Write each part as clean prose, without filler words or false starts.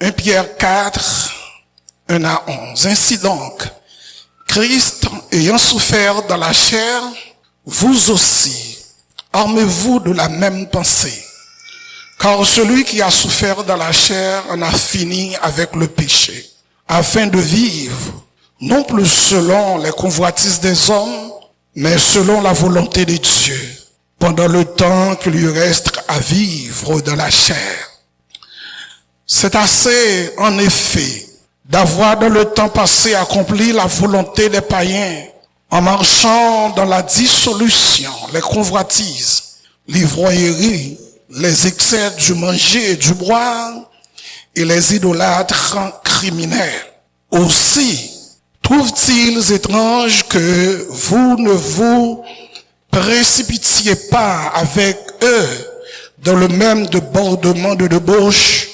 1 Pierre 4, 1 à 11. Ainsi donc, Christ ayant souffert dans la chair, vous aussi, armez-vous de la même pensée. Car celui qui a souffert dans la chair en a fini avec le péché, afin de vivre, non plus selon les convoitises des hommes, mais selon la volonté de Dieu, pendant le temps qu'il lui reste à vivre dans la chair. C'est assez, en effet, d'avoir dans le temps passé accompli la volonté des païens, en marchant dans la dissolution, les convoitises, l'ivrognerie, les excès du manger et du boire, et les idolâtres criminels. Aussi, trouve-t-il étrange que vous ne vous précipitiez pas avec eux dans le même débordement de débauche?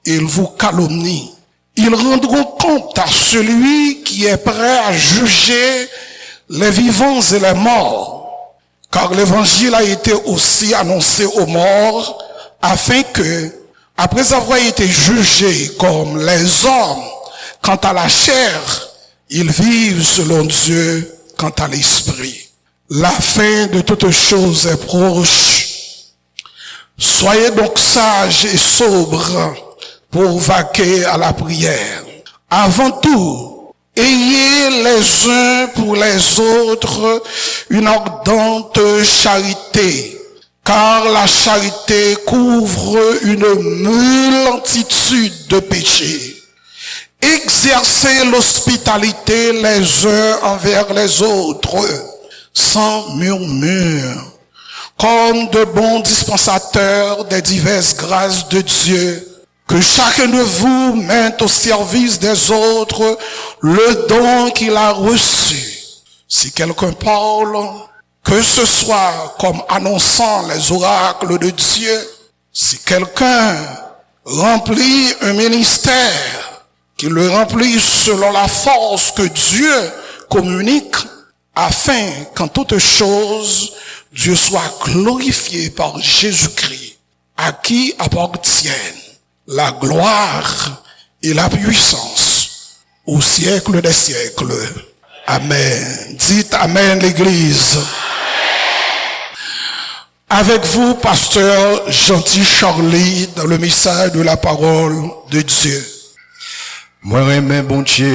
Ils vous calomnient. Ils rendront compte à celui qui est prêt à juger les vivants et les morts. Car l'évangile a été aussi annoncé aux morts, afin que, après avoir été jugés comme les hommes quant à la chair, ils vivent selon Dieu quant à l'esprit. La fin de toutes choses est proche. Soyez donc sages et sobres pour vaquer à la prière. Avant tout, ayez les uns pour les autres une ardente charité, car la charité couvre une multitude de péchés. Exercez l'hospitalité les uns envers les autres, sans murmure, comme de bons dispensateurs des diverses grâces de Dieu. Que chacun de vous mette au service des autres le don qu'il a reçu. Si quelqu'un parle, que ce soit comme annonçant les oracles de Dieu. Si quelqu'un remplit un ministère, qu'il le remplisse selon la force que Dieu communique, afin qu'en toutes choses, Dieu soit glorifié par Jésus-Christ, à qui appartiennent la gloire et la puissance au siècle des siècles. Amen. Dites Amen, l'Église. Avec vous, pasteur Gentil Charlie, dans le message de la parole de Dieu. Moi, remets bon Dieu,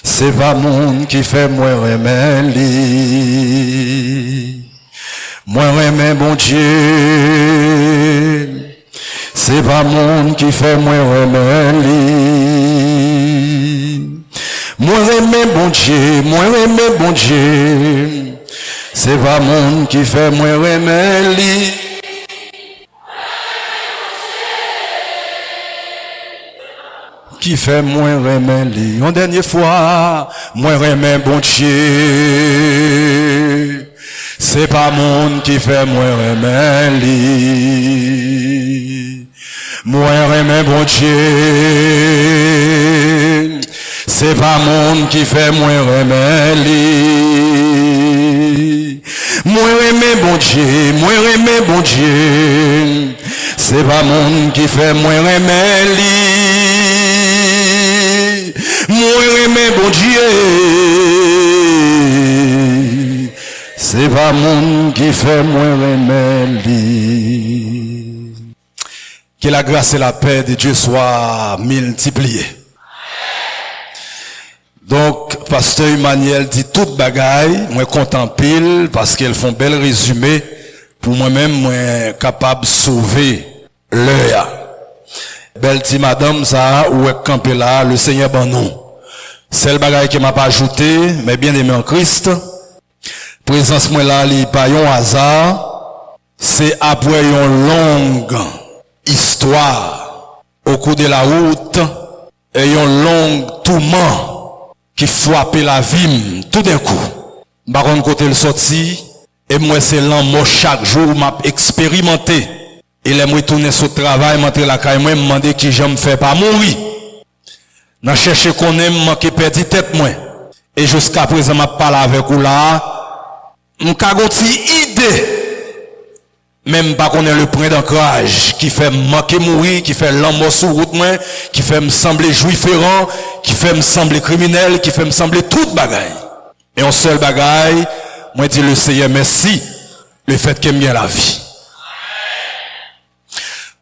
c'est pas monde qui fait moi remets li. Moi, remets bon Dieu, c'est pas monde qui fait moi remets li. Moi, remets bon Dieu, moi, remets bon Dieu, c'est pas monde qui fait moi remets li. Qui fait moins remets li. Une dernière fois, moins remets bon Dieu. C'est pas monde qui fait moins remets li. Moins remets bon Dieu. C'est pas monde qui fait moins remets li. Moins remets bon Dieu, moins remets bon Dieu. C'est pas monde qui fait moins remets li. Moi remets bon Dieu, c'est pas monde qui fait moi remets li. Que la grâce et la paix de Dieu soient multipliées. Donc, pasteur Emmanuel dit toute bagaille, moi content pile parce qu'elles font bel résumé pour moi-même moi capable de sauver l'heure. Belle ti madame ça ou est campé là le Seigneur ban nous. C'est le bagage qui m'a pas ajouté mais bien aimé en Christ. Présence moi là li pas un hasard, c'est après une longue histoire au cours de la route et un long tourment qui frappe la vie tout d'un coup. Baron côté le sorti et moi c'est l'an moi chaque jour m'a expérimenté. Et les moi tourner sur le travail, m'entrer la caille, moi, me demander qui j'aime faire pas mourir. N'a cherché qu'on aime, manquer perdu tête, moi. Et jusqu'à présent, m'a parlé avec vous là. M'ka gonti idée. même pas qu'on ait le point d'ancrage, qui fait manquer mourir, qui fait l'amour sous route moins, qui fait me sembler juif errant, qui fait me sembler criminel, qui fait me sembler toute bagaille. Et en seul bagaille, moi dis le Seigneur merci, le fait qu'il m'ait la vie.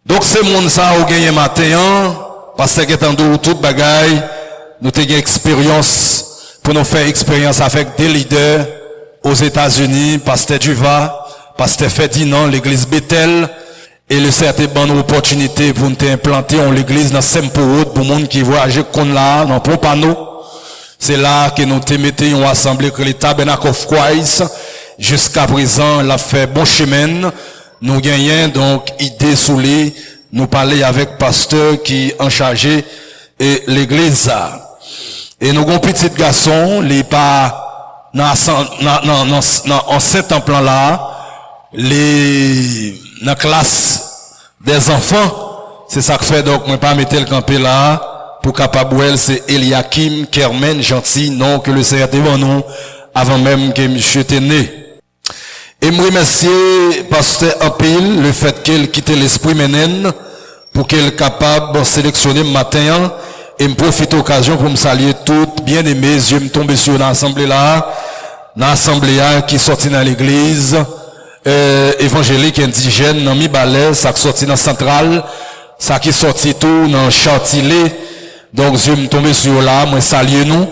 Donc c'est monde ça au gagné matin, parce que étant donné toute bagaille, nous avons une expérience pour nous faire expérience avec des leaders aux États-Unis, Pasteur Duva, Pasteur Ferdinand, l'église Bethel, et le certain bonne opportunité pour nous implanter en l'église dans Saint-Paul pour monde qui voyage comme là, dans Pompano. C'est là que nous te mettons une assemblée que le Tabernacle of Christ, jusqu'à présent, l'a fait bon chemin. Nous gagnons donc idée sous les, nous parler avec pasteur qui en chargé et l'église. Et nous avons petit garçon, les pas en cet plan là, les dans classe des enfants, c'est ça que fait donc moi pas mettre le campé là pour capable c'est Eliakim Kermen gentil non que le Seigneur devant nous avant même que monsieur était né. Et moi remercier pasteur Ampil le fait qu'il quitte l'esprit menen pour qu'il capable de sélectionner le matin et me profite l'occasion pour me saluer toutes bien aimés je me tomber sur l'assemblée là qui sorti dans l'église évangélique indigène dans mi-balais ça qui sorti dans centrale ça qui sorti tout dans Chantilly donc je me tomber sur là moi saluer nous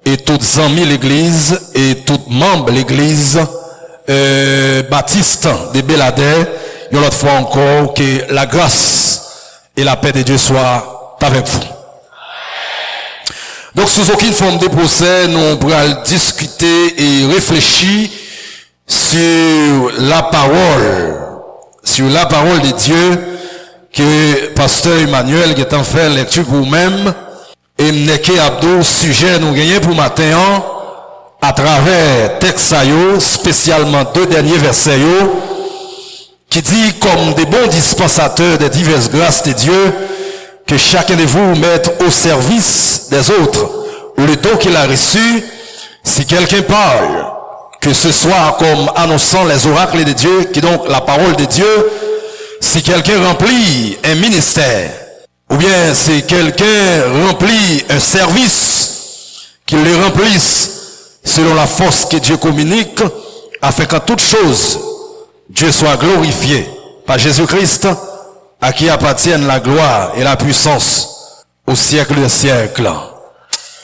et toutes amis l'église et toutes membres l'église Baptiste de Belader une autre fois encore que la grâce et la paix de Dieu soient avec vous. Donc sous aucune forme de procès nous pourrons discuter et réfléchir sur la parole de Dieu que pasteur Emmanuel qui est en fait lecture pour vous-même et m'neke Abdou sujet nous gagner pour matin à travers texte spécialement deux derniers versets qui dit comme des bons dispensateurs des diverses grâces de Dieu que chacun de vous mette au service des autres le don qu'il a reçu. Si quelqu'un parle, que ce soit comme annonçant les oracles de Dieu, qui donc la parole de Dieu, si quelqu'un remplit un ministère, ou bien si quelqu'un remplit un service, qu'il le remplisse selon la force que Dieu communique, afin qu'en toute chose, Dieu soit glorifié par Jésus-Christ, à qui appartiennent la gloire et la puissance au siècle des siècles.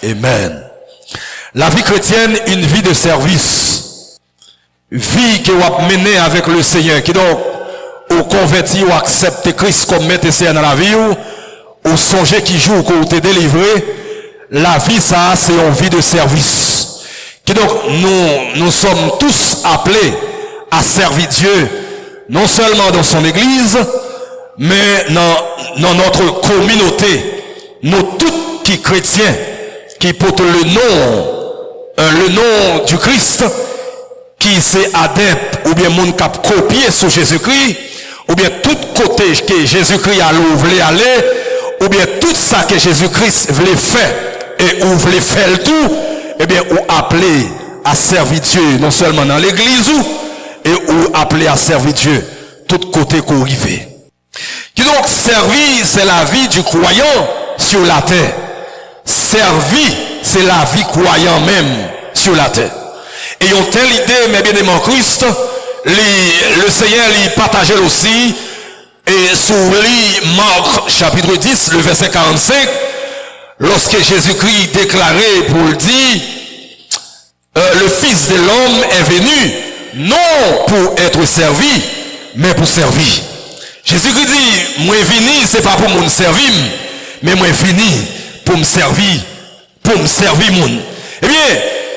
Amen. La vie chrétienne, une vie de service. Vie que vous menée avec le Seigneur, qui donc, au converti ou accepte Christ comme maître et Seigneur dans la vie, ou songer qui joue, qu'on t'est délivré, la vie, ça, c'est une vie de service. Qui donc, nous sommes tous appelés à servir Dieu, non seulement dans son église, mais dans notre communauté. Nous tous qui chrétiens, qui portent le nom du Christ, qui c'est adepte, ou bien moun cap copié sur Jésus-Christ, ou bien tout côté que Jésus-Christ a voulu aller, ou bien tout ça que Jésus-Christ voulait faire, et ou voulait faire le tout, eh bien, ou appelé à servir Dieu, non seulement dans l'église, et ou appelé à servir Dieu, tout côté qu'on arrive. Qui donc servir, c'est la vie du croyant sur la terre. Servir, c'est la vie croyant même sur la terre. Et une telle idée, mes bien-aimés en Christ, le Seigneur lui partageait aussi, et sur Marc chapitre 10, le verset 45, lorsque Jésus-Christ déclarait pour le dire, le Fils de l'homme est venu, non pour être servi, mais pour servir. Jésus-Christ dit, moi venu, c'est pas pour me servir, mais moi venu pour me servir moun. Eh bien,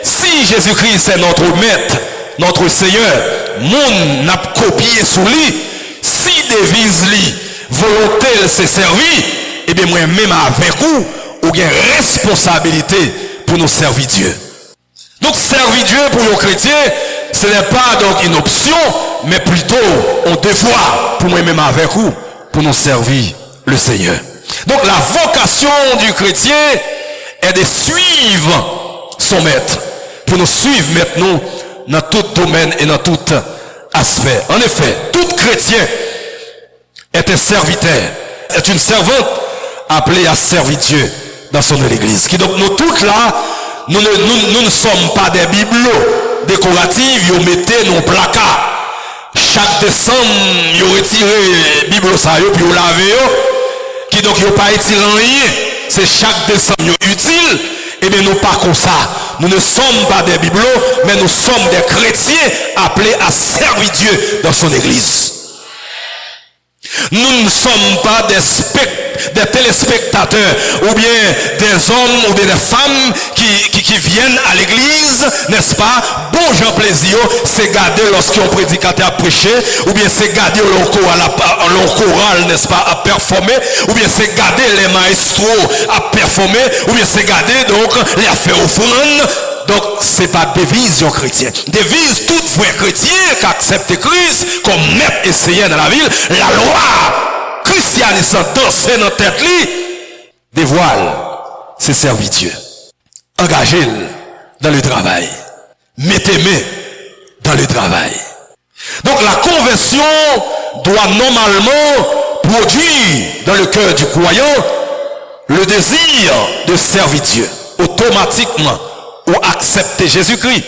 si Jésus-Christ c'est notre maître, notre Seigneur, moun n'a copié sous lui, si devise lui, volonté c'est servir, eh bien, moi même avec vous, ou bien responsabilité pour nous servir Dieu. Donc, servir Dieu pour les chrétiens, ce n'est pas donc une option, mais plutôt un devoir pour moi-même avec vous, pour nous servir le Seigneur. Donc, la vocation du chrétien est de suivre son maître, pour nous suivre maintenant dans tout domaine et dans tout aspect. En effet, toute chrétien est un serviteur, est une servante appelée à servir Dieu dans son église. Qui donc nous toutes là, nous ne sommes pas des bibelots décoratifs, vous mettez nos placards. Chaque décembre, vous retirez bibelot ça, puis vous lavez, qui donc vous pas utile en rien. C'est chaque décembre utile. Eh bien, nous pas comme ça. Nous ne sommes pas des bibelots, mais nous sommes des chrétiens appelés à servir Dieu dans son église. Nous ne sommes pas des téléspectateurs ou bien des hommes ou bien des femmes qui viennent à l'église, n'est-ce pas? Bon Jean plaisir, c'est garder lorsqu'un prédicateur a prêché, ou bien c'est garder l'on choral, n'est-ce pas, à performer, ou bien c'est garder les maestros à performer, ou bien c'est garder donc les affaires offrandes. Donc, ce n'est pas devise chrétienne. Devise tout vrai chrétien qui accepte Christ comme maître et seigneur dans la ville. La loi christianiste dansée dans la tête, dévoile ses servitures. Engagez-le dans le travail. Mettez-le dans le travail. Donc, la conversion doit normalement produire dans le cœur du croyant le désir de servir Dieu. Automatiquement. Ou accepter Jésus-Christ.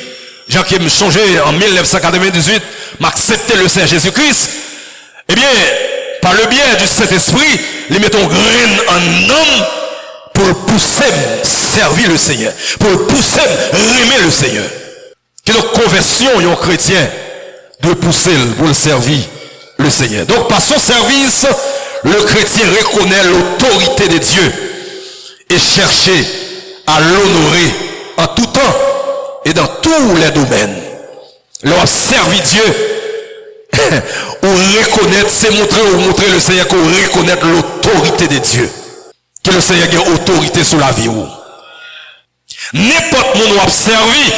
Jean qui me songeait en 1998, m'accepter le Seigneur Jésus-Christ. Eh bien, par le biais du Saint-Esprit, les mettons graine en homme pour le pousser servir le Seigneur, pour le pousser aimer le Seigneur. Que donc conversion, un chrétien doit pousser pour le servir le Seigneur. Donc par son service, le chrétien reconnaît l'autorité de Dieu et cherche à l'honorer en tout temps et dans tous les domaines. Leur servir Dieu ou reconnaître, c'est montrer le Seigneur qu'on reconnaître l'autorité de Dieu. Que le Seigneur a autorité sur la vie. N'importe monde a servi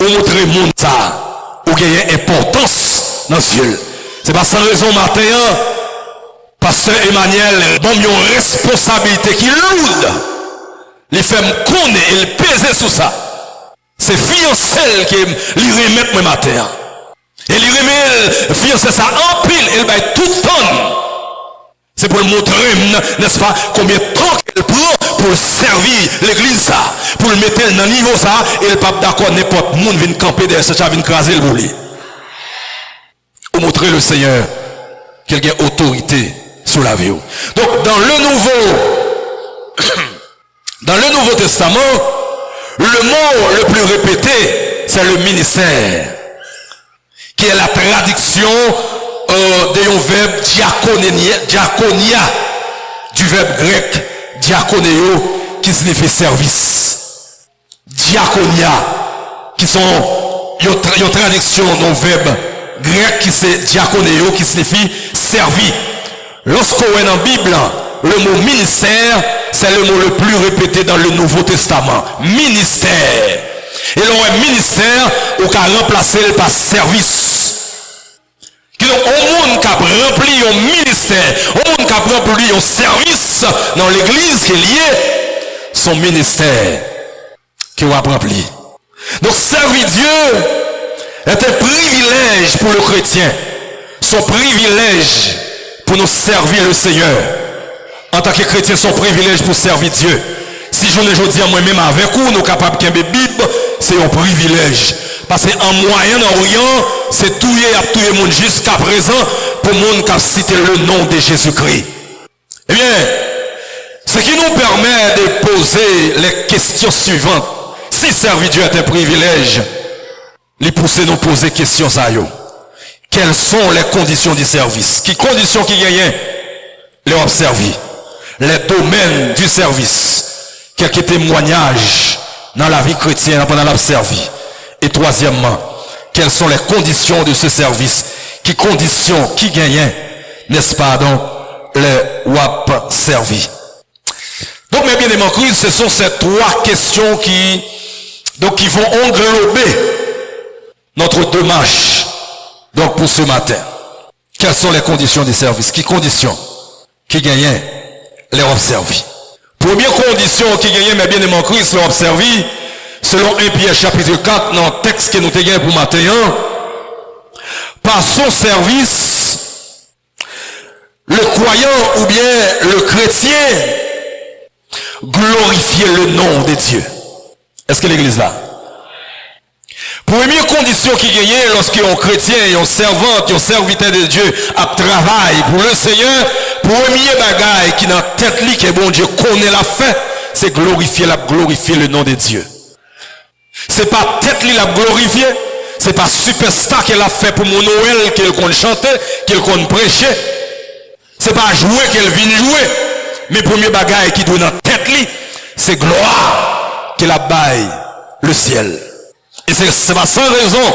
ou montrer monde ça ou gagner importance dans Dieu. C'est pas sans raison matin, pasteur Emmanuel, bon, il y a une responsabilité qui est lourde. Les femmes connaissent et elles pèsent sur ça. C'est fiancelle qui lui remettent le matin. Et lui remet fiancelle ça en pile, elle va tout le temps. C'est pour le montrer, n'est-ce pas, combien de temps qu'elle prend pour servir l'église ça, pour le mettre dans le niveau ça, et le pape d'accord, n'importe qui vient camper derrière ça, vient craser le boulet. Pour montrer le Seigneur qu'il a autorité sur la vie. Donc, dans le Nouveau Testament, le mot le plus répété, c'est le ministère, qui est la traduction d'un verbe diakonia, du verbe grec diakoneo, qui signifie service. Diakonia, qui sont une traduction d'un verbe grec qui c'est diakoneo, qui signifie servir. Lorsqu'on est dans la Bible, le mot ministère, c'est le mot le plus répété dans le Nouveau Testament. Ministère. Et le ministère, on peut remplacer par service. Donc, au monde qui a rempli un ministère, au monde qui a rempli un service dans l'église qui est lié, son ministère qui va remplir. Donc, servir Dieu est un privilège pour le chrétien. Son privilège pour nous servir le Seigneur. En tant que chrétien, son privilège pour servir Dieu. Si je ne dis moi-même avec vous, nous sommes capables de Bible, c'est un privilège. Parce qu'en Moyen-Orient, c'est tout le monde jusqu'à présent pour le monde qui a cité le nom de Jésus-Christ. Eh bien, ce qui nous permet de poser les questions suivantes. Si servir Dieu est un privilège, les pousser nous poser questions à eux. Quelles sont les conditions du service? Quelles conditions qui gagnent? Les observer. Les domaines du service. Quelques témoignages dans la vie chrétienne pendant l'observer. Et troisièmement, quelles sont les conditions de ce service? Quelles conditions qui gagnent, n'est-ce pas, donc, les WAP servis? Donc, mes bien-aimés en Christ, ce sont ces trois questions qui vont englober notre démarche, donc, pour ce matin. Quelles sont les conditions du service? Quelles conditions qui gagnent, les observer? Première condition qui gagnent, mes bien-aimés en Christ, les observer, selon 1 Pierre chapitre 4, dans le texte que nous avons pour matin, par son service, croyant ou bien le chrétien glorifier le nom de Dieu. Est-ce que l'église là? Première condition qui gagne lorsqu'un chrétien, un servant, un serviteur de Dieu a travail pour le Seigneur, premier bagaille qui dans tête li que bon Dieu connaît la fait, c'est glorifier le nom de Dieu. C'est pas tête li la glorifier, c'est pas superstar qu'elle a fait pour mon Noël qu'elle compte chanter, qu'elle compte prêcher. C'est pas jouer qu'elle vient jouer, mais premier bagaille qui doit dans tête li, c'est gloire qu'elle a baille le ciel. Et c'est pas sans raison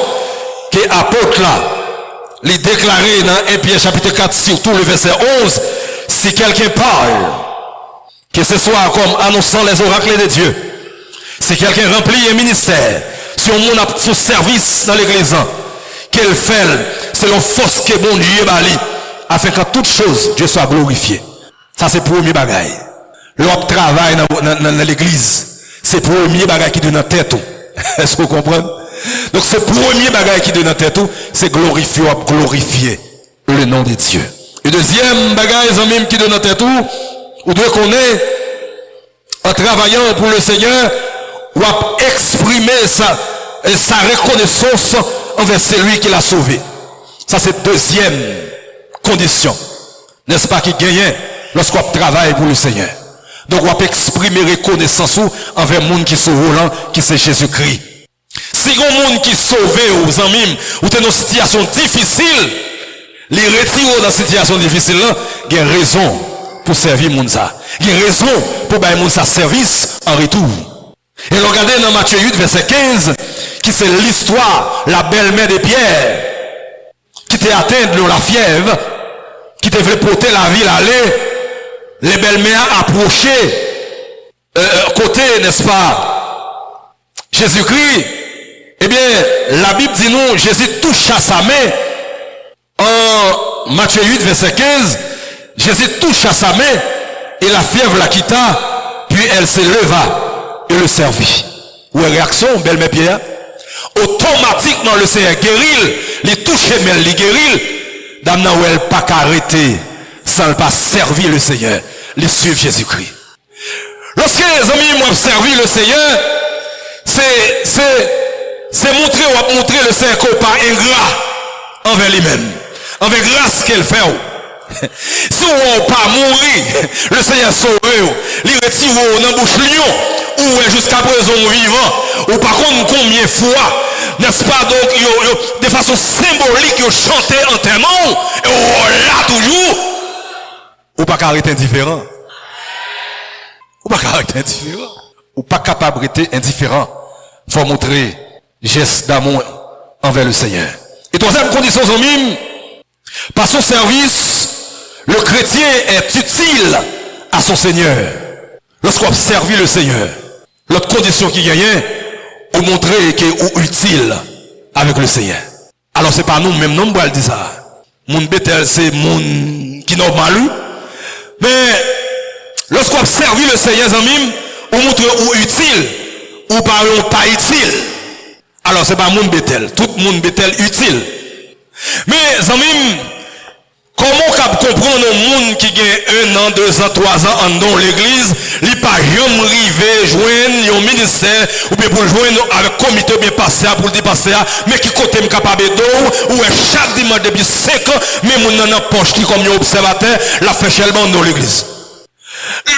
que l'apôtre là, il déclaré dans 1 Pierre chapitre 4, surtout le verset 11, si quelqu'un parle, que ce soit comme annonçant les oracles de Dieu, si quelqu'un remplit un ministère, si on a son service dans l'église, qu'elle fait selon force que bon Dieu bali, afin qu'en toute chose, Dieu soit glorifié. Ça c'est le premier bagaille. L'autre travail dans l'église, c'est le premier bagaille qui donne en tête. Est-ce que vous comprenez? Donc ce premier bagage qui donne en tête, c'est glorifier le nom de Dieu. Le deuxième bagage même qui donne en tête, ou doit connaître, en travaillant pour le Seigneur, ou à exprimer sa reconnaissance envers celui qui l'a sauvé. Ça c'est deuxième condition. N'est-ce pas qui gagne lorsqu'on travaille pour le Seigneur? Donc, on peut exprimer reconnaissance envers le monde qui sauve, qui c'est Jésus-Christ. Si un monde qui sauve aux amis, ou dans une situation difficile, les retirer dans cette situation difficile, il y a raison pour servir le monde ça. Il y a raison pour bailler le monde ça service en retour. Et regardez dans Matthieu 8, verset 15, qui c'est l'histoire, la belle-mère de Pierre, qui était atteinte de la fièvre, qui devait porter la ville à aller. Les belles-mères approchaient côté, n'est-ce pas, Jésus-Christ. Eh bien, la Bible dit nous, Jésus toucha sa main. En Matthieu 8, verset 15, Jésus toucha sa main et la fièvre la quitta, puis elle se leva et le servit. Ou réaction, belle-mère Pierre? Automatiquement, le Seigneur guérit, il touche, mais il guérit. Dame n'a pas qu'arrêter sans ne pas servir le Seigneur, les suivre Jésus-Christ. Lorsque les amis m'ont servi le Seigneur, c'est montrer le Seigneur qu'on pas ingrat envers lui-même, envers grâce qu'elle fait. Si on n'a pas mourir, le Seigneur sauve, il retire dans bouche lion, ou jusqu'à présent vivant, ou par contre combien de fois, n'est-ce pas, donc, de façon symbolique, ils chantent enterrement, et on là toujours. Ou pas qu'à être indifférent. Ou pas qu'à être indifférent. Ou pas capable d'être indifférent. Il faut montrer geste d'amour envers le Seigneur. Et troisième condition, par son service, le chrétien est utile à son Seigneur. Lorsqu'on servi le Seigneur, l'autre condition qui gagne, ou montrer qu'il est utile avec le Seigneur. Alors c'est pas nous, même nous, on va dire ça. Moun betel, c'est moun qui normal. Mais lorsqu'on servi le Seigneur, on montre ou utile, ou pas utile. Alors c'est pas moun betel, tout moun betel utile. Mais amis, comment comprendre un monde qui gagne 1 an, 2 ans, 3 ans dans l'église, il pas jamais arrivé joindre un ministère ou bien pour joindre avec comité bien passé pour le dépasser, mais qui côté capable d'eau ou chaque dimanche depuis 5 ans, même on dans poche qui comme un observateur, la fait chelman dans l'église.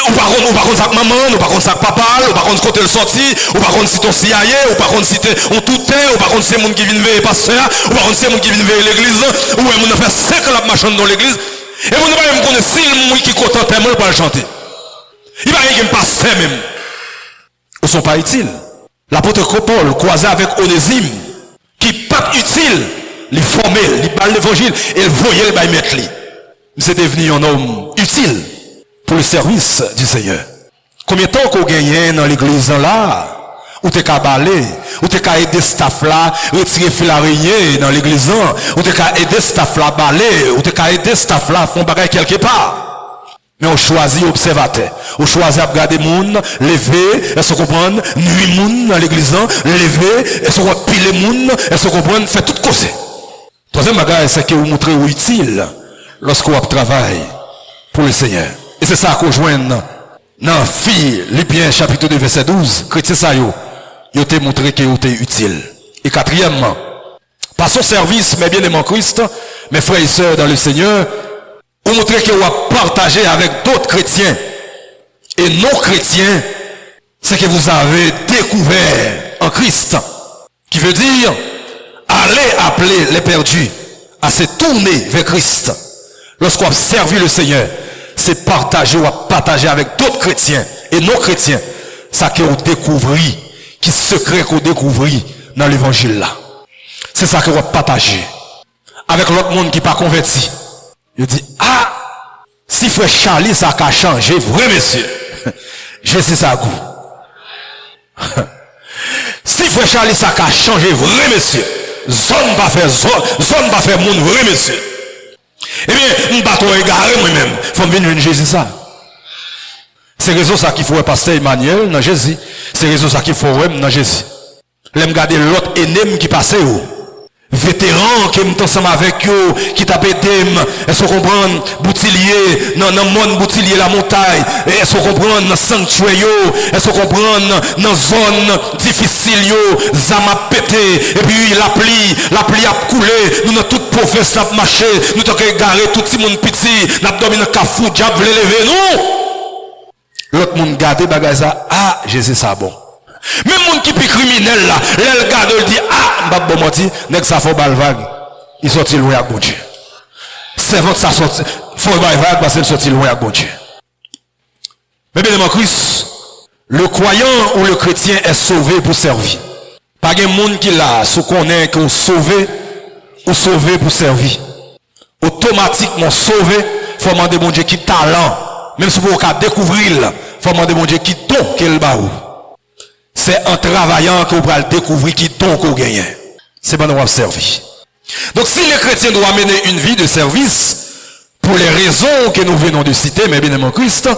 Ou par contre ça maman, ou par contre ça papa, ou par contre côté le sorti, ou par contre si ton CIA, ou par contre si t'es on tout est, ou par contre c'est monde qui vient veiller pasteur, ou par contre c'est monde qui vient veiller l'église, ou on a fait 5 ans la marchande dans l'église, et on ne va même connaître si le monde qui content tellement pour le chanter. Il va y avoir un pasteur même. Ils sont pas utiles. L'apôtre Paul croisé avec Onésime, qui pas utile, les former, les parler l'évangile, et le voyer le mettre lui. C'est devenu un homme utile pour le service du Seigneur. Combien de temps qu'on gagne dans l'église là, ou t'es qu'à balayer, ou t'es qu'à aider staff là, retirer fil araignée dans l'église, ou t'es qu'à aider staff là balayer, ou t'es qu'à aider staff là font bagaille quelque part. Mais on choisit observateur, on choisit à regarder moun, lever, et se comprendre, nuit moun dans l'église, lever, et se piler moun, et se comprendre, faire tout cause. Troisième bagaille, c'est que vous montrez utile lorsqu'on travaille pour le Seigneur. Et c'est ça qu'on joint dans Philippiens chapitre 2 verset 12. Chrétien ça yo te montré que yo te utile. Et quatrièmement, par son service, mes bien-aimés en Christ, mes frères et sœurs dans le Seigneur, vous montrez que vous partagez avec d'autres chrétiens et non chrétiens ce que vous avez découvert en Christ. Qui veut dire, allez appeler les perdus à se tourner vers Christ. Lorsqu'on a servi le Seigneur, c'est partager ou partager avec d'autres chrétiens et non chrétiens ça que vous découvrez, qui secret qu'on découvre dans l'évangile là. C'est ça que vous partagez avec l'autre monde qui n'est pas converti. Il dit, ah, si frère Charlie ça a changé, vrai monsieur, je sais ça goût. Si frère Charlie ça a changé, vrai monsieur, zone pas faire monde, vrai monsieur. Eh bien, nous battons égaré moi-même. Faut venir Jésus ça. C'est raison ça qu'il faut pasteur Emmanuel dans Jésus. C'est raison ça qu'il faut dans Jésus. L'aime garder l'autre ennemi qui passait où. Vétéran qui est ensemble avec eux, qui t'a pété, est-ce qu'on comprend, boutillier, dans le monde boutillier la montagne, est-ce qu'on comprend, dans le sanctuaire, est-ce qu'on comprend, dans la zone difficile, zama pété, et puis la pluie a coulé, nous avons toute professe n'a marché, nous avons égaré tout le monde petit, nous avons dormi dans le cafou, diable levé, nous. L'autre monde garde bagage ça, ah, Jésus ça bon. Même monde qui est criminel là, le garde il dit ah, m'bap bon menti, nèg ça faut bal vague. Il sorti loin avec bon Dieu. C'est vrai que ça sorti faut bal vague parce qu'il sorti loin avec bon Dieu. Mais bien mon Christ, le croyant ou le chrétien est sauvé pour servir. Pas de monde qui là, sous connaît que sauvé ou sauvé pour servir. Automatiquement sauvé, faut demander bon Dieu qui talent, même si vous pouvez découvrir, faut demander bon Dieu qui don quel baou. C'est en travaillant que vous pourrez découvrir qui don qu'on gagne. C'est bon de servir. Donc si les chrétiens doivent mener une vie de service, pour les raisons que nous venons de citer, mais bien aimé Christ,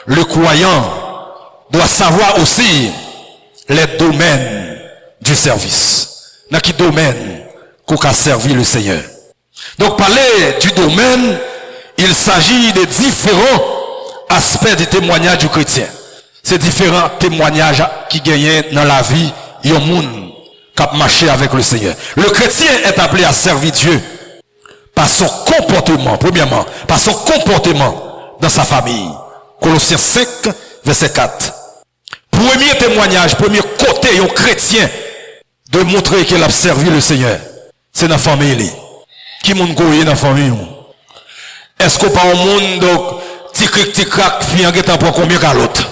le croyant doit savoir aussi les domaines du service. Dans quel domaine qu'on a servi le Seigneur. Donc parler du domaine, il s'agit de différents aspects du témoignage du chrétien. C'est différents témoignages qui gagnent dans la vie de monde qui a marché avec le Seigneur. Le chrétien est appelé à servir Dieu par son comportement, premièrement, par son comportement dans sa famille. Colossiens 5, verset 4. Premier témoignage, premier côté un chrétien de montrer qu'il a servi le Seigneur, c'est dans la famille. Qui monde goye dans la famille? Est-ce qu'on pas au monde donc tic-crac, fille en pour combien qu'à l'autre?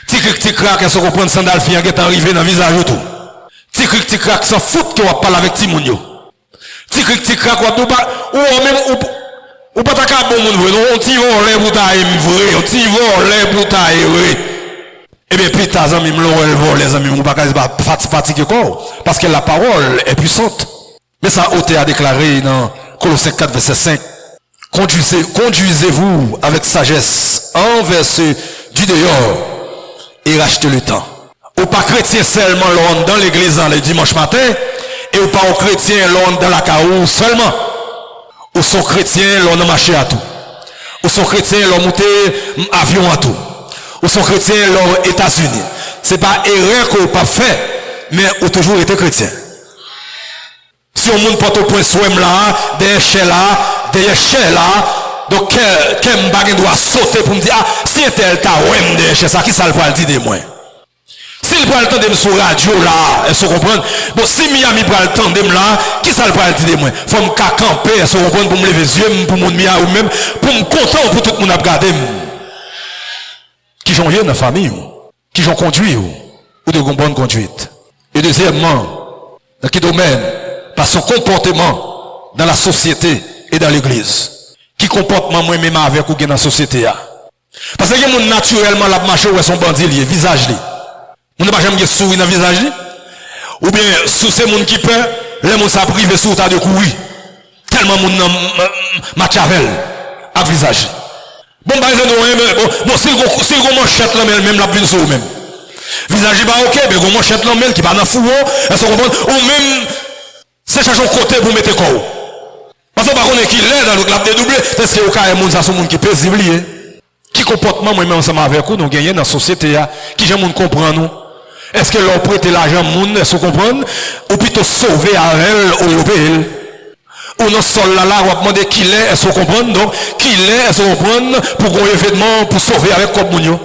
Tic-crac, est-ce qu'on prend sandal fille en arrivé dans le visage ou tout? Tic-crac, sans fout que on parle avec Timounio. Tic-crac, ou pas ta bon monde, on t'y va les bouteilles vrai, on t'y va les bouteilles vrai. Eh bien, puis ta amis les amis, ou pas fatigué quoi, parce que la parole est puissante. Mais ça, Othé a déclaré dans Colossiens 4, verset 5. Conduisez-vous avec sagesse envers ceux du dehors et rachetez le temps. Ou pas chrétien seulement l'on dans l'église le dimanche matin, et ou pas au chrétien l'on dans la caou seulement. Ou sont chrétiens l'on a marché à tout. Ou sont chrétiens l'on monté avion à tout. Ou sont chrétiens l'on États-Unis. C'est pas erreur qu'on pas fait, mais ou toujours été chrétien. Si on monte porte au point swem là, des chais là, donc quel bagage doit sauter pour me dire, ah, si un tel cas, ouais, des chais, ça, qui ça le peut dire de moi? S'il prend le temps de me sur radio là, est-ce que vous comprenez? Bon, si Miami prend le temps de me là, qui ça le peut dire de moi? Faut me camper, est-ce que vous comprenez, pour me lever les yeux, pour mon Miami, ou même, pour me content, pour tout le monde à regarder. Qui j'en dans la famille, qui j'en conduit, ou de bonne conduite. Et deuxièmement, dans quel domaine? Par son comportement dans la société et dans l'église. Qui comportement moi-même avec ou dans la société? Parce que mon naturellement la marche ou son bandit lié, visage li. On n'a pas jamais sourire dans le visage li. Ou bien, sous ces gens qui peur, les gens sont privés sous ta de courir. Tellement mon machavel à visage. Bon, bah, bon, si vous manchette là, même la ville sur vous-même. Visage pas ok, mais vous manchette là, même qui va dans le fourreau, est-ce qu'on comprend? Ou même, c'est chaque côté pour mettre quoi. Parce qu'on ne connaît qui l'est dans le club dédoublé. Est-ce que vous avez un monde, ça, c'est un monde qui est paisible? Qui comportement, moi-même, ensemble avec vous, nous gagnons dans la société, qui j'aime monde comprendre nous? Est-ce que l'on prête l'argent, monde, est-ce qu'on comprend? Ou plutôt sauver à elle, ou payer? Ou non, sol là, on va demander qui l'est, est-ce qu'on comprend? Donc, qui l'est, est-ce qu'on comprend? Pour qu'on événement, pour sauver avec comme moun.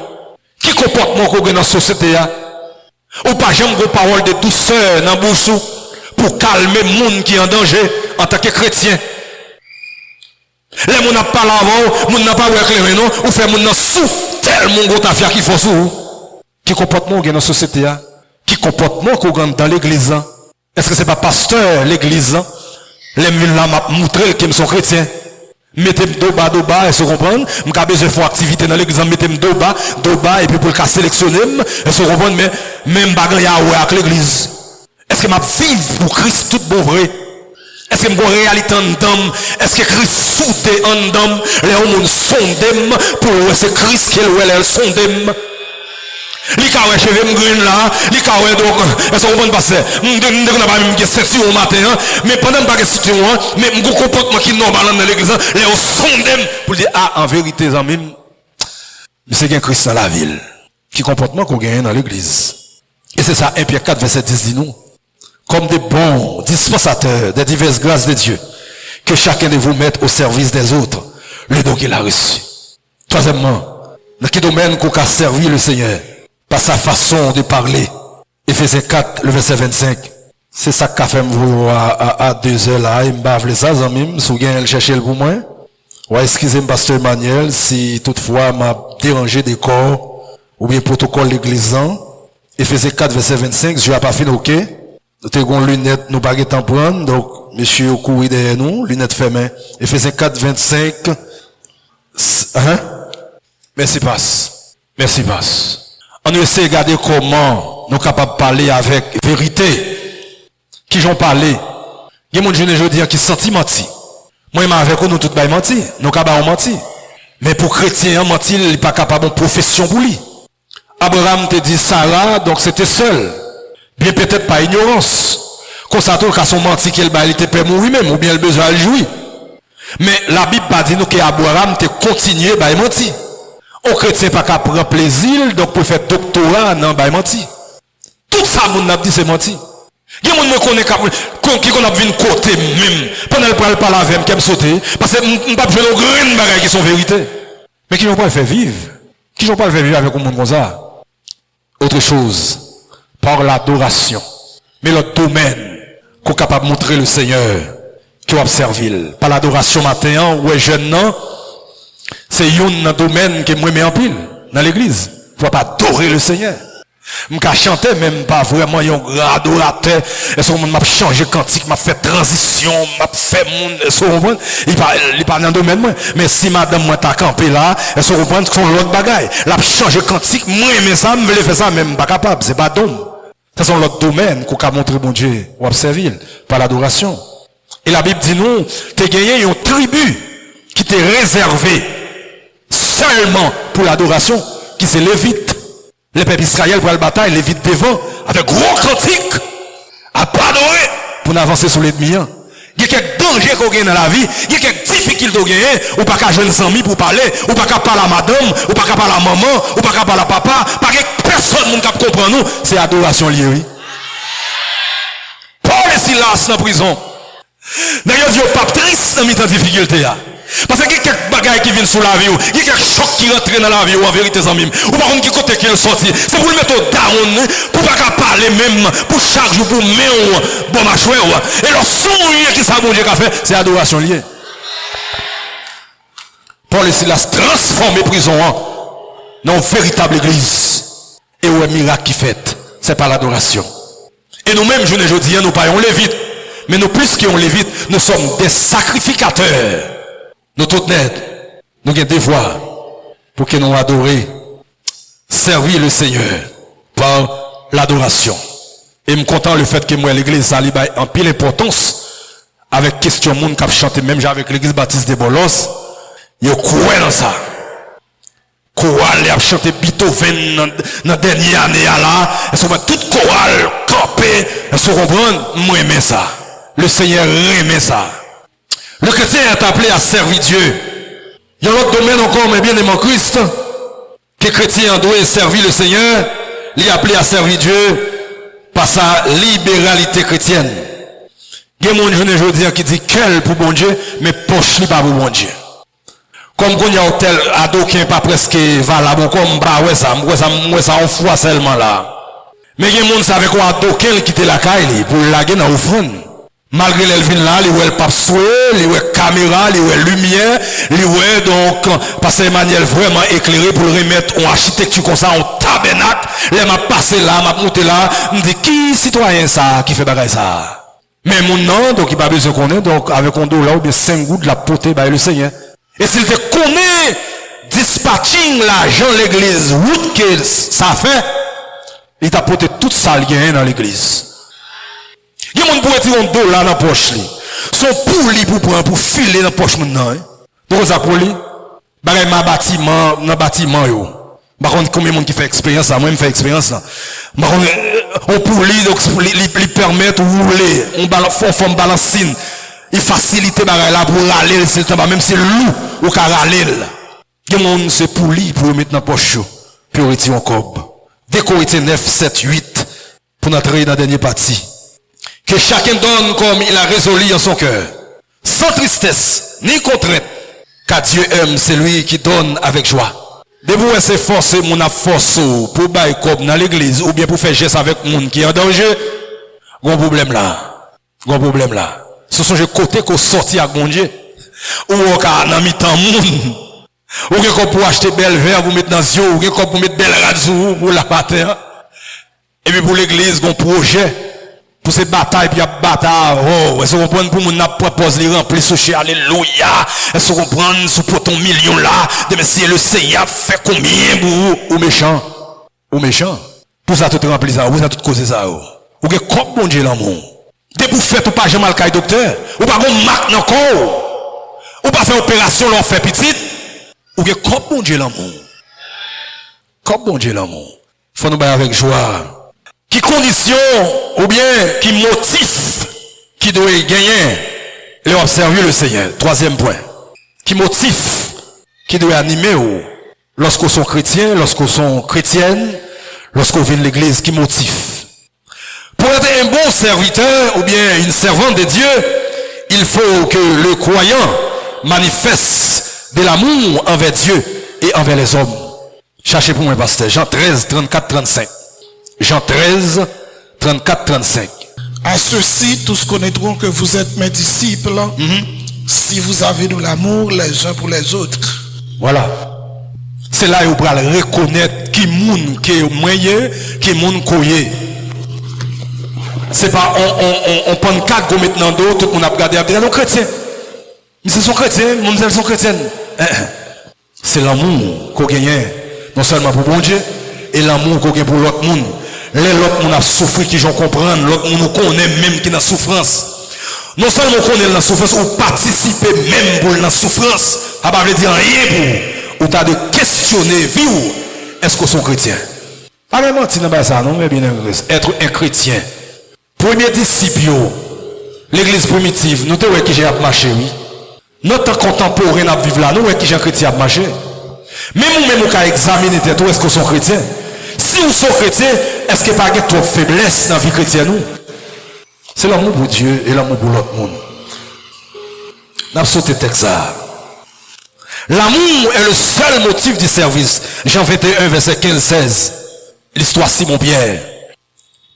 Qui comportement qu'on gagne dans la société, ou pas jamais une parole de douceur dans la bouche pour calmer le monde qui est en danger en tant que chrétien. Les gens n'ont pas l'avant, les gens n'ont pas éclairé, non? Ou fait les gens sous tellement gros affaire qui font sous. Qui comportement qu'on a dans la société? Qui comportement qu'on a dans l'église? Est-ce que c'est pas pasteur l'église? Les gens m'a montré qu'ils sont chrétiens. Mettez-moi dos bas, et se comprendre. M'ka besoin de faire activité dans l'église, mettez-moi dos bas, et puis pour le cas sélectionner, et se comprendre, mais même bagarre avec l'église. Est-ce que m'a vivre pour Christ tout bon vrai? Est-ce que m'a réalité en dame? Est-ce que Christ soute en dame? Les hommes sondent pour c'est Christ qui est sondem. Les carrés cheveux m'green là, les carrés donc, est-ce qu'on va passer? N'a pas même question au matin, mais pendant pas question, mais mon comportement qui est normal dans l'église, les hommes sondent pour dire, ah, en vérité, amis, mais c'est qu'un Christ dans la ville. Qui comportement qu'on gagne dans l'église? Et c'est ça, 1 Pierre 4, verset 10 dit nous. Comme des bons dispensateurs des diverses grâces de Dieu, que chacun de vous mette au service des autres le don qu'il a reçu. Troisièmement, dans quel domaine qu'on a servi le Seigneur, par sa façon de parler. Éphésiens 4, le verset 25. C'est ça qu'a fait à 2 heures là, il m'a appelé ça, Zamim, si vous le chercher pour moi. Ouais, excusez-moi, pasteur Emmanuel, si toutefois m'a dérangé des corps, ou bien protocole l'église. Éphésiens 4, verset 25, je n'ai pas fini, ok? Nous avons lunettes, nous pas temps prendre, donc, monsieur au courrier derrière nous, lunettes fermées. Éphésiens 4, 25. Merci, passe. Merci, passe. On essaie de regarder comment nous sommes capables de parler avec vérité. Qui j'en parlé? Il y a des gens je dis qui sont menti. Moi, avec nous, tout le monde menti. Nous sommes capables de mentir. Mais pour chrétien, mentir, il n'est pas capable de profession pour lui. Abraham te dit Sarah, donc c'était seul. Bien peut-être pas ignorance. Comme ça, tout le cas, son menti qu'il était prêt à mourir même, ou bien le besoin de jouir. Mais la Bible pas dit nous qu'Abraham te continué à mentir. Au chrétien pas qu'à prendre plaisir, donc pour faire doctorat, non, bah, menti. Tout ça, mon a dit, c'est menti. Il y a des gens qui connaissent vu côté même, pendant le parler avec moi, qui me sauter, parce que je ne peux pas jouer aux grandes bagages qui sont vérité. Mais qui ne vont pas le faire vivre? Qui ne vont pas le faire vivre avec un monde comme ça? Autre chose, par l'adoration. Mais le domaine qu'on est capable de montrer le Seigneur, qui va servir. Par l'adoration matin, ou est jeune, non? C'est un domaine que moi mets en pile dans l'église. Pour pas adorer le Seigneur. M'ka chanter même pas vraiment un grand adorateur. Et son monde m'a changé cantique, m'a fait transition, m'a fait monde, il parle dans le domaine moi. Mais si madame moi t'a campé là, elle se reprend son l'autre bagaille. L'a changé cantique, moi mais ça me veut faire ça même pas capable, c'est pas d'homme. Ça sont l'autre domaine qu'on a montré bon Dieu ou observer par l'adoration. Et la Bible dit nous, t'es gagné une tribu qui t'est réservée seulement pour l'adoration, qui c'est Lévite. Les peuples Israël pour la bataille, Lévite devant, avec gros cantiques, à pas adorer, pour avancer sur l'ennemi. Il y a quelques dangers qu'on gagne dans la vie, il y a quelques difficultés qu'on gagne, ou pas qu'à jeune amis pour parler, ou pas qu'à parler à madame, ou pas qu'à parler à maman, ou pas qu'à parler à papa, pas que personne ne comprend nous, c'est adoration liée, oui. Paul et Silas dans la prison. D'ailleurs, il n'y a pas triste dans mes difficultés. Parce qu'il y a quelques bagailles qui viennent sous la vie, il y a quelques chocs qui rentrent dans la vie, en vérité, amis. Ou par contre, qui côté qui est sorti. C'est pour le mettre au down, pour pas parler même, pour chaque jour, pour mettre bon machoué. Et le son qui s'abonne qu'a fait, c'est adoration liée. Paul et Silas transforme prison dans une véritable église. Et où est le miracle qui fait? C'est pas l'adoration. Et nous-mêmes, je ne dis, nous payons Lévite. Mais nous, plus qu'on Lévite, nous sommes des sacrificateurs. Nous toutes net, nous avons des voix pour que nous adorions, servir le Seigneur par l'adoration. Et me content le fait que moi l'église ça a en pile importance avec question monde qui a chanté même avec l'église baptiste de Bolos, yo croit dans ça. Chorale a chanté Beethoven dans la dernière année là, et sont toute chorale campé, et se comprendre, moi aimer ça. Le Seigneur aimait ça. Le chrétien est appelé à servir Dieu. Il y a un autre domaine encore, mais bien aimé Christ, que le chrétien doit servir le Seigneur, il est appelé à servir Dieu par sa libéralité chrétienne. Il y a des gens aujourd'hui qui disent quel pour bon Dieu, mais poche n'est pas pour bon Dieu. Comme quand il y a un tel ado qui n'est pas presque valable, comme bah ouais ça en foi seulement là. Mais il y a des gens qui savent qu'on a ado qui quitte la caille pour laguer dans l'offrande. Malgré l'elvin là, il y a le pape soué, il y a caméra, il y a lumière, il y a donc, pasteur Emmanuel vraiment éclairé pour le remettre en architecture comme ça, en tabernacle. Là, m'a passé là, m'a monté là, me dit qui citoyen ça, qui fait bagaille ça? Mais mon nom, donc il n'a pas besoin qu'on ait, donc avec un dos là, ou bien 5 gouttes de la potée, bah, le Seigneur. Et s'il te connaît, dispatching l'argent l'église, route que ça fait, il t'a porté tout ça, le gain dans l'église. Il y a des gens qui tirer un dos là dans la poche. Son pour lui pour filer dans la poche maintenant. Donc ça pour lui. Bagay ma bâtiment, dans bâtiment yo. Par contre combien de monde qui fait expérience là, moi je fais expérience là. Par contre on pour lui donc lui permettre rouler, on balance forme balancine. Il facilite bagay là pour râler c'est le même si loup ou ka râler. Il y a des gens c'est pour lui pour mettre dans la poche yo. Puis retirer un cob. Dès qu'on était 9 7 8 pour entrer dans la dernière partie. Que chacun donne comme il a résolu en son cœur, sans tristesse ni contrainte, car Dieu aime celui qui donne avec joie. De vous essayer forcer mon force pour bailler comme dans l'église ou bien pour faire geste avec monde qui est en danger, gros problème là. Ce sont les côtés qu'on sortit à mon Dieu ou on a mis tant monde. Ou qu'on pour acheter belle verre vous mettre dans les yeux, ou qu'on pour mettre belle radio pour la bataille. Et puis pour l'église, on projet. Pour cette bataille, puis il y a bataille, oh, est-ce qu'on comprend pour mon propose les remplir sous alléluia, est-ce qu'on comprend sous pour ton million là, de monsieur le Seigneur fait combien pour ou méchant, tout ça tout rempli ça, vous ça tout causé ça, ou que comme bon Dieu l'amour, dès pour faire tout pas jamais mal caille docteur, ou pas qu'on marque dans corps, ou pas faire opération l'on fait petite, ou que comme bon Dieu l'amour, faut nous bailler avec joie. Qui condition ou bien qui motif qui doit gagner et observer le Seigneur. Troisième point. Qui motif qui doit animer ou lorsqu'on sont chrétiens, lorsqu'on sont chrétiennes, lorsqu'on vient de l'église, qui motif. Pour être un bon serviteur ou bien une servante de Dieu, il faut que le croyant manifeste de l'amour envers Dieu et envers les hommes. Cherchez pour moi, pasteur. Jean 13, 34, 35. Jean 13, 34, 35. À ceux-ci, tous connaîtront que vous êtes mes disciples, si vous avez de l'amour les uns pour les autres. Voilà. C'est là où vous pourrez reconnaître qui moun, qui est moyen, qui est moun koye. C'est pas, on prend 4 go maintenant d'autres, on a regardé à nos chrétiens. Mais ce sont chrétiens, mon elles sont chrétiennes. C'est l'amour qu'on gagne, non seulement pour bon Dieu, et l'amour qu'on gagne pour l'autre monde. L'autre monde a souffert qui j'en comprendre, l'autre monde nous connaît même qui est dans la souffrance. Non seulement on connaît la souffrance, on participe même pour la souffrance. Ça ne veut dire rien pour. Ou tu as de questionner, vie est-ce qu'on est chrétien? Pas vraiment mentir dans ça, non, mais bien être un chrétien. Premier disciple, l'église primitive, nous avons qui j'ai marché, oui. Notre contemporain a vivre là, nous avons qui j'ai chrétien à marcher. Même on a examiné tout, est-ce qu'on est chrétien? Si vous êtes chrétien, est-ce qu'il n'y a pas trop de faiblesse dans la vie chrétienne? C'est l'amour pour Dieu et l'amour pour l'autre monde. Nous avons sauté texte. L'amour est le seul motif du service. Jean 21, verset 15-16. L'histoire Simon-Pierre.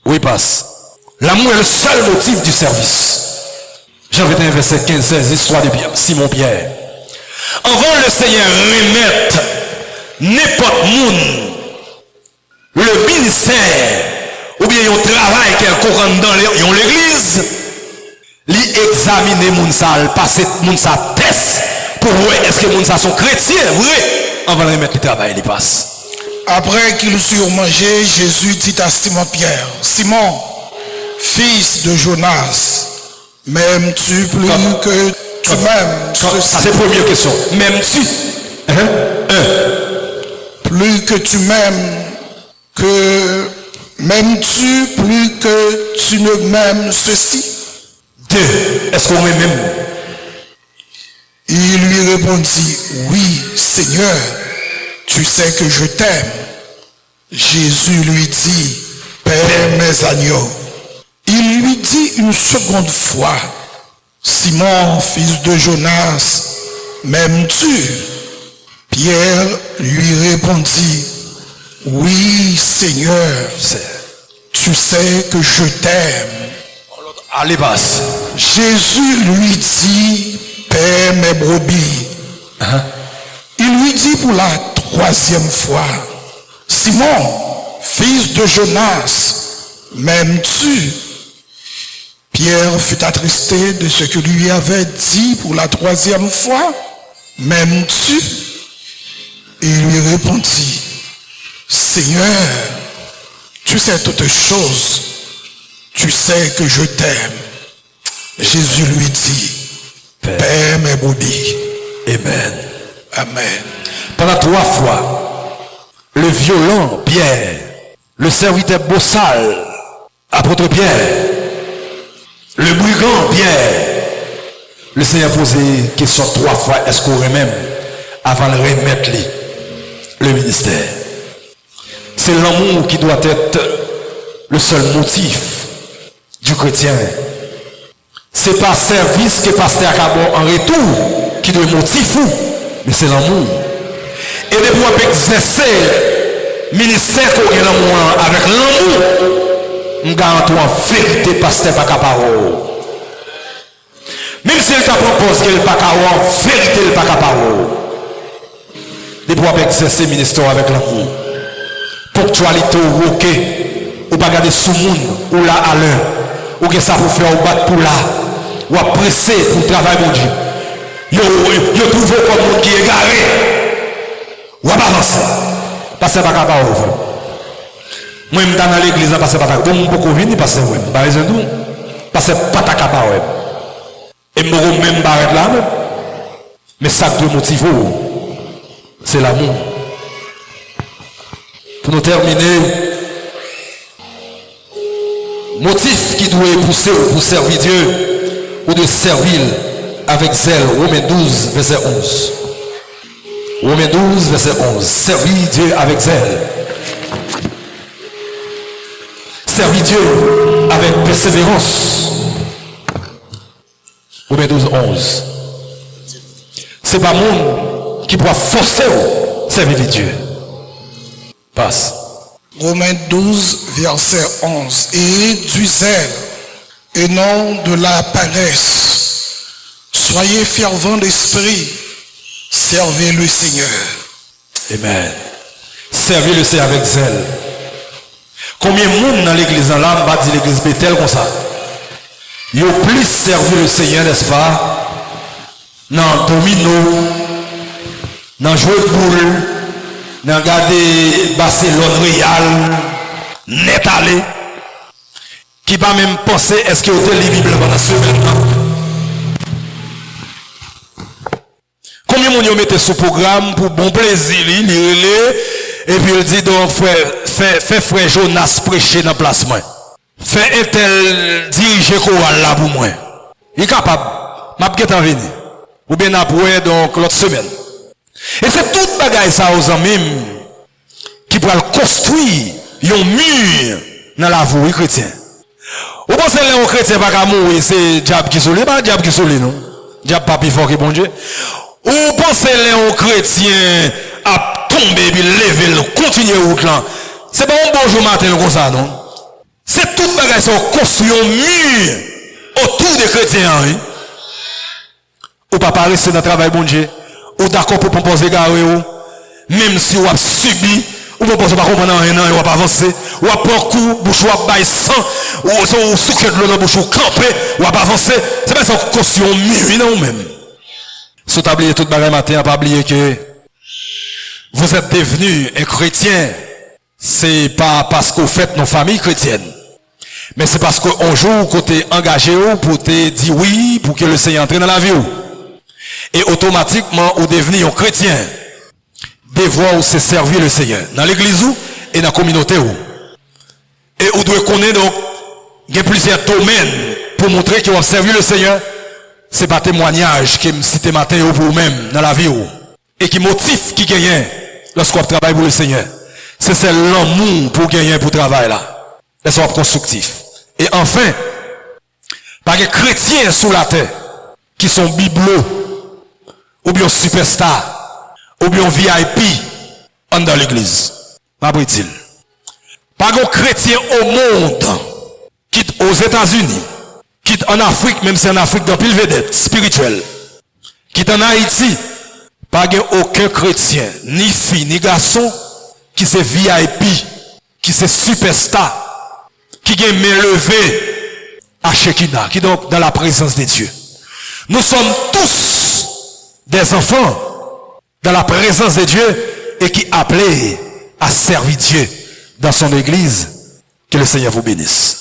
Oui, passe. L'amour est le seul motif du service. Jean 21, verset 15-16. L'histoire de Simon-Pierre. Avant le Seigneur remettre n'importe monde le ministère ou bien un travail qu'elle courant dans l'église, l'examiner moun sa, passer moun sa test pour voir est-ce que moun sa sont chrétiens, vrai, avant de remettre le travail, il passe. Après qu'ils eurent mangé, Jésus dit à Simon-Pierre, Simon, fils de Jonas, m'aimes-tu plus que tu m'aimes? Ça c'est la première question. M'aimes-tu? Plus que tu m'aimes, que m'aimes-tu plus que tu ne m'aimes ceci? 2. Est-ce qu'on m'aime? Il lui répondit, oui, Seigneur, tu sais que je t'aime. Jésus lui dit, paie mes agneaux. Il lui dit une seconde fois, Simon, fils de Jonas, m'aimes-tu? Pierre lui répondit, oui, Seigneur, tu sais que je t'aime. Allez, passe. Jésus lui dit, paie mes brebis. Il lui dit pour la troisième fois, Simon, fils de Jonas, m'aimes-tu? Pierre fut attristé de ce que lui avait dit pour la troisième fois, m'aimes-tu? Et il lui répondit, Seigneur, tu sais toutes choses, tu sais que je t'aime. Jésus lui dit, paie mes brebis. Amen. Amen. Pendant 3 fois, le violent Pierre, le serviteur bossal, apôtre Pierre, le brigand Pierre, le Seigneur posait question 3 fois, est-ce qu'on remet avant de remettre le ministère? C'est l'amour qui doit être le seul motif du chrétien. C'est pas service que pasteur Acabon en retour qui doit motiver, mais c'est l'amour. Et de pouvoir exercer le ministère qu'on a l'amour avec l'amour, on garantit en vérité pasteur pas capable. Même s'il t'a proposé qu'il n'est pas capable, en vérité il n'est pas capable. De pouvoir exercer le ministère avec l'amour. Ponctualité ou ok, ou pas garder sous monde, ou là à l'heure, ou que ça vous fait au battre pour là, ou à presser pour le travail mon Dieu. Yo trouve comme monde qui est garé, ou à avancer. Parce que c'est pas capable. Moi, je suis dans l'église, parce que c'est pas capable. Bon, beaucoup venir, parce que c'est pas raison d'où. Parce que c'est pas capable. Et je ne même pas arrêter là, mais ça qui doit motiver, c'est l'amour. Pour nous terminer, motif qui doit pousser pour servir Dieu ou de servir avec zèle. Romains 12, verset 11. Romains 12, verset 11. Servir Dieu avec zèle. Servir Dieu avec persévérance. Romains 12, 11. C'est pas monde qui pourra forcer à servir Dieu. Passe. Romains 12, verset 11. Et du zèle, et non de la paresse. Soyez fervents d'esprit. Servez le Seigneur. Amen. Servez le Seigneur avec zèle. Combien de monde dans l'église en là, va dire l'église Bethel comme ça? Il y a plus servi le Seigneur, n'est-ce pas? Dans domino, dans jouer de boule, dans garder Barcelone Real, net allé, qui va même penser est-ce qu'il y a les Bibles pendant ce moment. Combien de monde mettez ce programme pour bon plaisir, lire, et puis il dit donc fait frère Jonas prêcher dans la place moi. Fait un tel diriger choral là pour moi. Il est capable. M'a peut-être venir. Ou bien après donc l'autre semaine. Et c'est toute bagaille ça aux amis qui pourra construire un mur dans la vie chrétienne. Ou pensez que les chrétiens pas mourir, c'est diable qui soulé, pas diable qui soulé non. Diable pas plus fort que bon Dieu. Ou pensez que les chrétiens à tomber puis lever continuer route là. C'est pas un bon jour matin comme ça non. C'est toute bagaille ça construit un mur autour des chrétiens hein. Ou pas rester dans le travail bon Dieu. Ou d'accord pour proposer garé ou même si on a subi ou ne pouvez pas comprendre rien, ou pas avancer, ou à prendre coup, bouche ou à bailler sang, ou sucre de l'eau dans bouche ou camper, ou à pas avancer. C'est pas ça qu'on construit un mur, non même. Si vous oubliez tout le bagage matin, pas oublier que vous êtes devenu un chrétien, c'est pas parce que vous faites nos familles chrétiennes, mais c'est parce qu'un jour, vous êtes engagé pour te dire oui, pour que le Seigneur entre dans la vie. Et automatiquement, vous devenez un chrétien. Devoir ou se servir le Seigneur dans l'église ou et dans la communauté ou. Et vous devez connaître donc il y a plusieurs domaines pour montrer qu'ils vont servir le Seigneur c'est pas témoignage qui me cite matin pour vous-même dans la vie et qui motive qui gagne lorsqu'on travaille pour le Seigneur. C'est l'amour pour gagner pour travail là. Et soit constructif. Et enfin, pas de chrétiens sous la terre qui sont bibelots ou bien superstars ou bien VIP dans l'église. Pas il. Pas de chrétiens au monde, quitte aux États-Unis, quitte en Afrique, même si en Afrique dans pile vedette spirituelle, quitte en Haïti, pas de aucun chrétien, ni fille, ni garçon, qui c'est VIP, qui c'est superstar, qui est levé à Shekinah, qui est donc dans la présence de Dieu. Nous sommes tous des enfants dans la présence de Dieu et qui appelés à servir Dieu dans son église. Que le Seigneur vous bénisse.